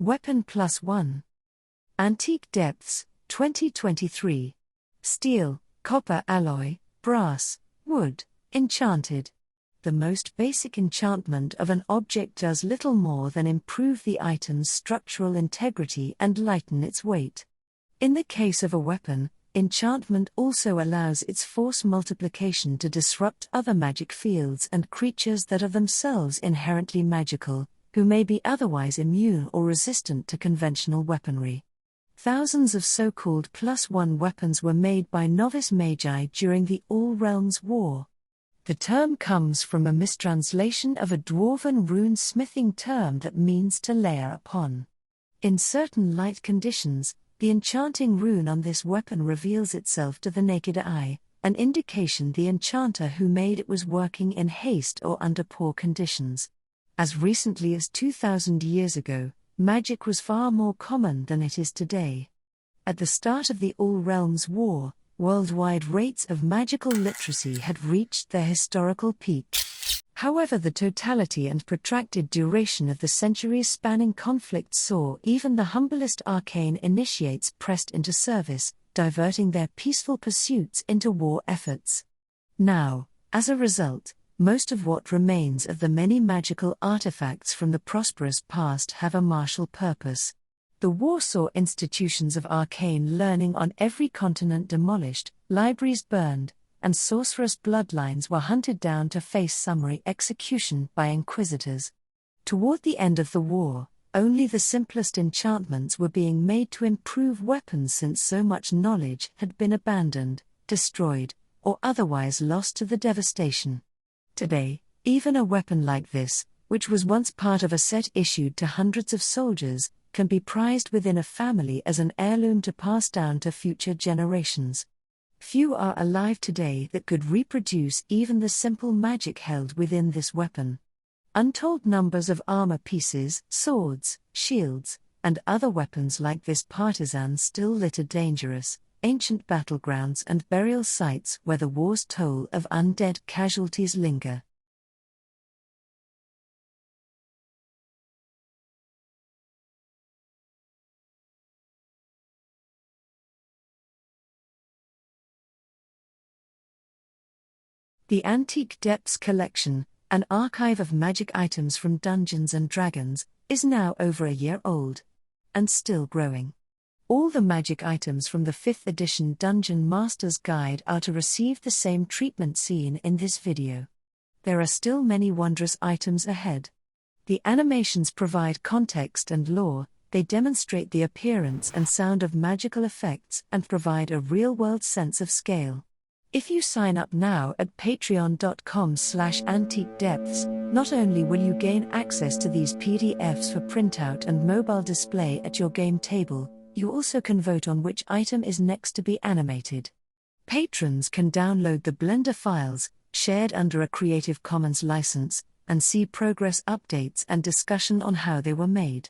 Weapon +1. Antique Depths, 2023. Steel, copper alloy, brass, wood, enchanted. The most basic enchantment of an object does little more than improve the item's structural integrity and lighten its weight. In the case of a weapon, enchantment also allows its force multiplication to disrupt other magic fields and creatures that are themselves inherently magical, who may be otherwise immune or resistant to conventional weaponry. Thousands of so-called +1 weapons were made by novice magi during the All Realms War. The term comes from a mistranslation of a dwarven rune-smithing term that means to layer upon. In certain light conditions, the enchanting rune on this weapon reveals itself to the naked eye, an indication the enchanter who made it was working in haste or under poor conditions. As recently as 2,000 years ago, magic was far more common than it is today. At the start of the All Realms War, worldwide rates of magical literacy had reached their historical peak. However, the totality and protracted duration of the centuries-spanning conflict saw even the humblest arcane initiates pressed into service, diverting their peaceful pursuits into war efforts. Now, as a result, most of what remains of the many magical artifacts from the prosperous past have a martial purpose. The war saw institutions of arcane learning on every continent demolished, libraries burned, and sorcerous bloodlines were hunted down to face summary execution by inquisitors. Toward the end of the war, only the simplest enchantments were being made to improve weapons since so much knowledge had been abandoned, destroyed, or otherwise lost to the devastation. Today, even a weapon like this, which was once part of a set issued to hundreds of soldiers, can be prized within a family as an heirloom to pass down to future generations. Few are alive today that could reproduce even the simple magic held within this weapon. Untold numbers of armor pieces, swords, shields, and other weapons like this partisan still litter dangerous, ancient battlegrounds and burial sites where the war's toll of undead casualties linger. The Antique Depths Collection, an archive of magic items from Dungeons & Dragons, is now over a year old. And still growing. All the magic items from the 5th edition Dungeon Master's Guide are to receive the same treatment seen in this video. There are still many wondrous items ahead. The animations provide context and lore, they demonstrate the appearance and sound of magical effects and provide a real-world sense of scale. If you sign up now at patreon.com/antiquedepths, not only will you gain access to these PDFs for printout and mobile display at your game table, you also can vote on which item is next to be animated. Patrons can download the Blender files, shared under a Creative Commons license, and see progress updates and discussion on how they were made.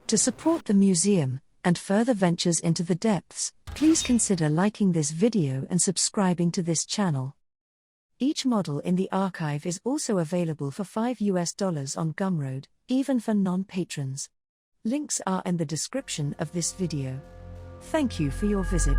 To support the museum and further ventures into the depths, please consider liking this video and subscribing to this channel. Each model in the archive is also available for $5 on Gumroad, even for non-patrons. Links are in the description of this video. Thank you for your visit.